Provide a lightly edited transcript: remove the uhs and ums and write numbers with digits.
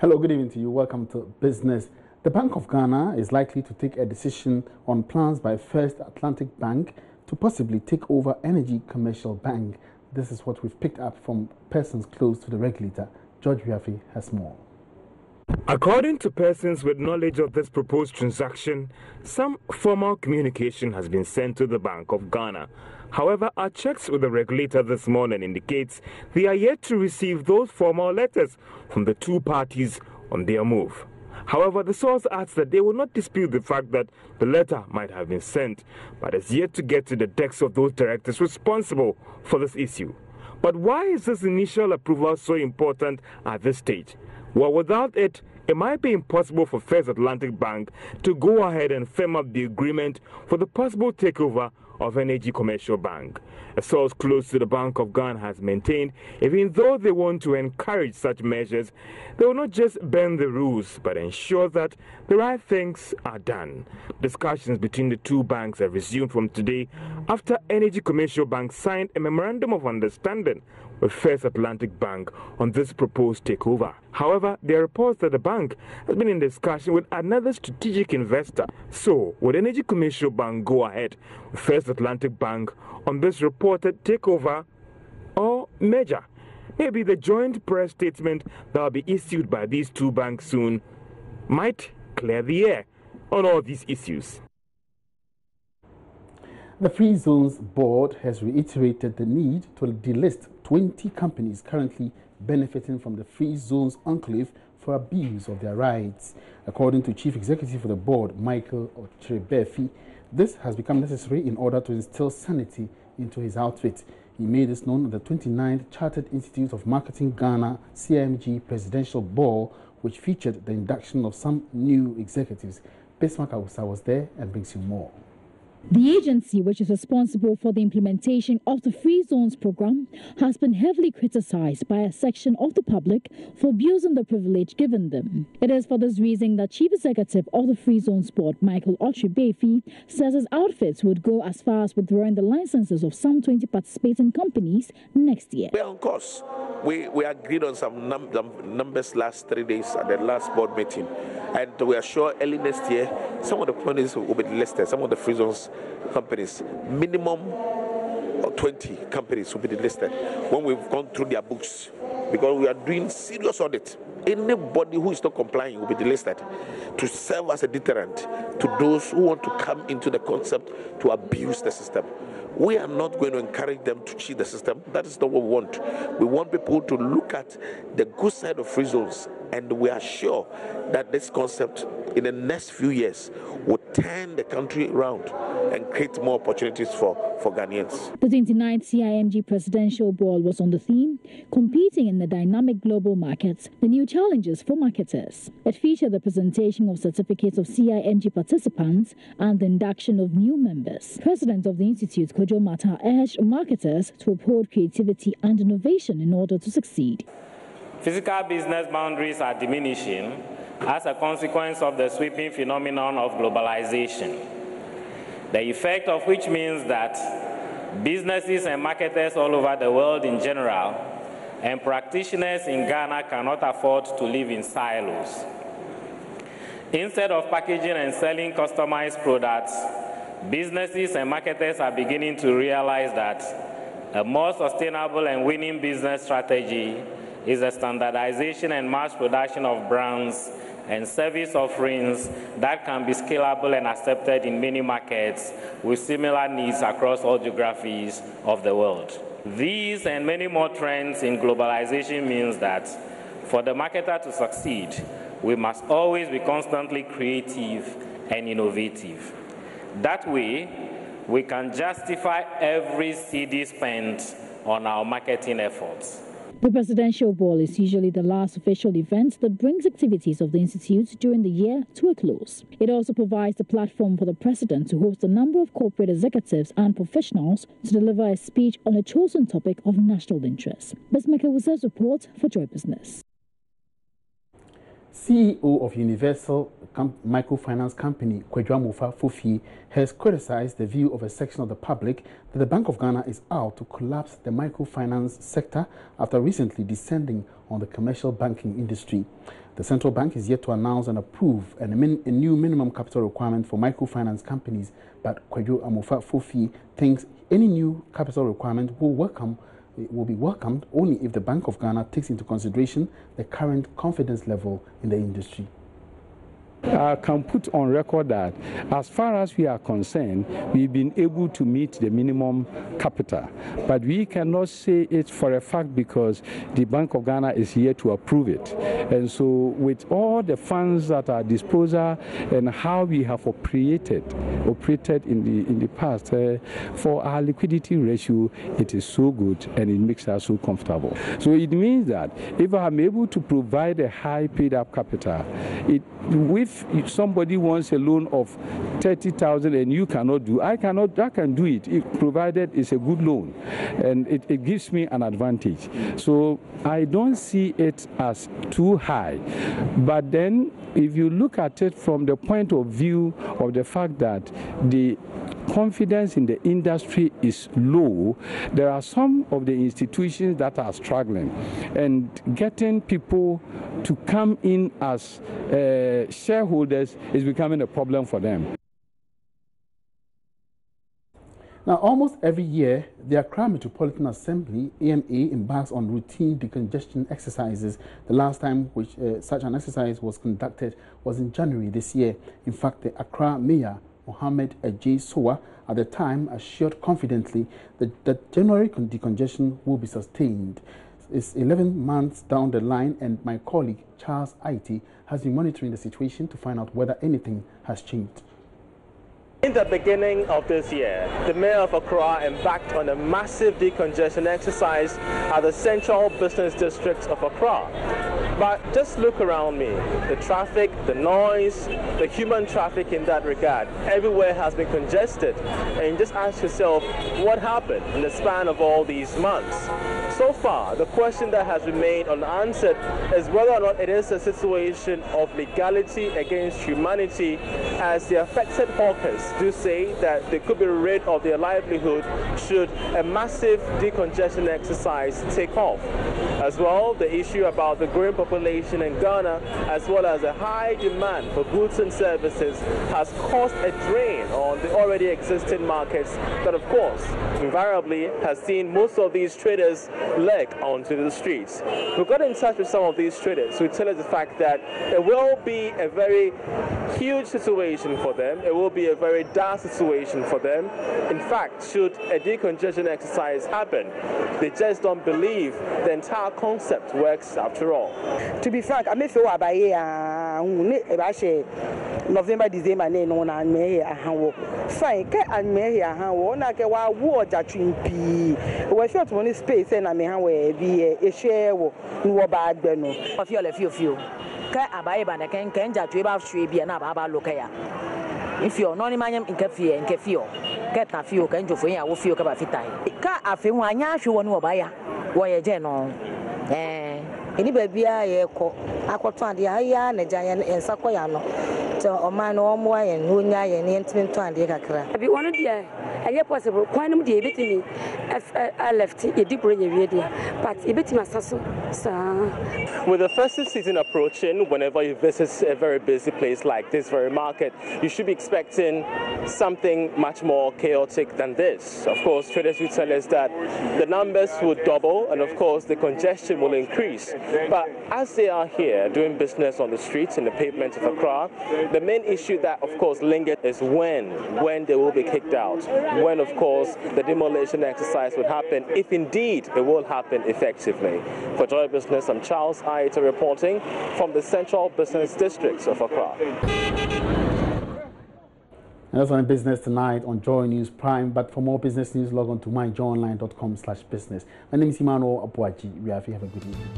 Hello, good evening to you. Welcome to Business. The Bank of Ghana is likely to take a decision on plans by First Atlantic Bank to possibly take over Energy Commercial Bank. This is what we've picked up from persons close to the regulator. George Wiafi has more. According to persons with knowledge of this proposed transaction, some formal communication has been sent to the Bank of Ghana. However, our checks with the regulator this morning indicates they are yet to receive those formal letters from the two parties on their move. However, the source adds that they will not dispute the fact that the letter might have been sent, but is yet to get to the decks of those directors responsible for this issue. But why is this initial approval so important at this stage? Well, without it, it might be impossible for First Atlantic Bank to go ahead and firm up the agreement for the possible takeover of Energy Commercial Bank. A source close to the Bank of Ghana has maintained, even though they want to encourage such measures, they will not just bend the rules, but ensure that the right things are done. Discussions between the two banks have resumed from today after Energy Commercial Bank signed a memorandum of understanding with First Atlantic Bank on this proposed takeover. However, there are reports that the bank has been in discussion with another strategic investor. So, would Energy Commercial Bank go ahead with First Atlantic Bank on this reported takeover or merger? Maybe the joint press statement that will be issued by these two banks soon might clear the air on all these issues. The Free Zones Board has reiterated the need to delist 20 companies currently benefiting from the Free Zones Enclave for abuse of their rights. According to Chief Executive of the Board, Michael Otrebefi, this has become necessary in order to instill sanity into his outfit. He made this known at the 29th Chartered Institute of Marketing Ghana CIMG Presidential Ball, which featured the induction of some new executives. Bismarck Awusa was there and brings you more. The agency, which is responsible for the implementation of the Free Zones program, has been heavily criticized by a section of the public for abusing the privilege given them. It is for this reason that Chief Executive of the Free Zones Board, Michael Otrebefi, says his outfits would go as far as withdrawing the licenses of some 20 participating companies next year. Well, of course, we agreed on some numbers last 3 days at the last board meeting, and we are sure early next year some of the companies will be listed, some of the Free Zones companies, minimum 20 companies will be listed when we've gone through their books, because we are doing serious audit. Anybody who is not complying will be delisted to serve as a deterrent to those who want to come into the concept to abuse the system. We are not going to encourage them to cheat the system. That is not what we want. We want people to look at the good side of Free Zones, and we are sure that this concept in the next few years will turn the country around and create more opportunities for Ghanaians. The 29th CIMG Presidential Ball was on the theme, Competing in the Dynamic Global Markets, the New Challenges for Marketers. It featured the presentation of certificates of CIMG participants and the induction of new members. President of the Institute, Kojo Mata, urged marketers to uphold creativity and innovation in order to succeed. Physical business boundaries are diminishing as a consequence of the sweeping phenomenon of globalization, the effect of which means that businesses and marketers all over the world in general and practitioners in Ghana cannot afford to live in silos. Instead of packaging and selling customized products, businesses and marketers are beginning to realize that a more sustainable and winning business strategy is the standardization and mass production of brands and service offerings that can be scalable and accepted in many markets with similar needs across all geographies of the world. These and many more trends in globalization means that for the marketer to succeed, we must always be constantly creative and innovative. That way, we can justify every cedi spent on our marketing efforts. The Presidential Ball is usually the last official event that brings activities of the Institute during the year to a close. It also provides the platform for the President to host a number of corporate executives and professionals to deliver a speech on a chosen topic of national interest. Bismarck Awusa's report for Joy Business. CEO of Universal microfinance company Kwadwo Amofa Fofie has criticized the view of a section of the public that the Bank of Ghana is out to collapse the microfinance sector after recently descending on the commercial banking industry. The central bank is yet to announce and approve a new minimum capital requirement for microfinance companies, but Kwadwo Amofa Fofie thinks any new capital requirement will be welcomed only if the Bank of Ghana takes into consideration the current confidence level in the industry. I can put on record that as far as we are concerned, we've been able to meet the minimum capital. But we cannot say it for a fact because the Bank of Ghana is here to approve it. And so with all the funds at our disposal and how we have operated in the past, for our liquidity ratio, it is so good and it makes us so comfortable. So it means that if I'm able to provide a high paid up capital, if somebody wants a loan of 30,000 and you cannot do, I can do it, provided it's a good loan, and it gives me an advantage. So I don't see it as too high. But then, if you look at it from the point of view of the fact that the confidence in the industry is low, there are some of the institutions that are struggling, and getting people to come in as shareholders is becoming a problem for them. Now, almost every year, the Accra Metropolitan Assembly, AMA, embarks on routine decongestion exercises. The last time which such an exercise was conducted was in January this year. In fact, the Accra Mayor, Mohammed J. Sowa, at the time assured confidently that January decongestion will be sustained. It's 11 months down the line, and my colleague Charles Aiti has been monitoring the situation to find out whether anything has changed. In the beginning of this year, the Mayor of Accra embarked on a massive decongestion exercise at the central business district of Accra. But just look around me. The traffic, the noise, the human traffic in that regard, everywhere has been congested. And just ask yourself, what happened in the span of all these months? So far, the question that has remained unanswered is whether or not it is a situation of legality against humanity, as the affected hawkers do say that they could be rid of their livelihood should a massive decongestion exercise take off. As well, the issue about the growing population in Ghana, as well as a high demand for goods and services, has caused a drain on the already existing markets that, of course, invariably has seen most of these traders leg onto the streets. We got in touch with some of these traders who tell us the fact that it will be a very huge situation for them. It will be a very dire situation for them. In fact, should a decongestion exercise happen, they just don't believe the entire concept works after all. To be frank, I may feel about November, December, and May, fine, and May, and I can watch a twin pea. We shot money space, and I may have a share no bad no. I feel a few. I buy a can judge about Shreby and about Lokaya. If you're non manium in Cafe and Cafio, get a few can do for you, I will feel about Fitai. Car, I feel one yash you want to buy why a general. Any baby, I call Aquatandi, I and a giant and Sakoyano. So, or man or more and Nunya and intimate to Andicacra. Have you wanted here? And yet, possible, quantum de me. I left a deep radio, but a bit my sasso. With the festive season approaching, whenever you visit a very busy place like this very market, you should be expecting something much more chaotic than this. Of course, traders will tell us that the numbers will double and, of course, the congestion will increase. But as they are here doing business on the streets and the pavement of Accra, the main issue that, of course, lingers is when they will be kicked out. When, of course, the demolition exercise would happen, if indeed it will happen effectively. For Joy Business, I'm Charles Aita reporting from the Central Business District of Accra. And that's on business tonight on Joy News Prime. But for more business news, log on to myjoyonline.com/business. My name is Emmanuel Abuaji. We have a good evening.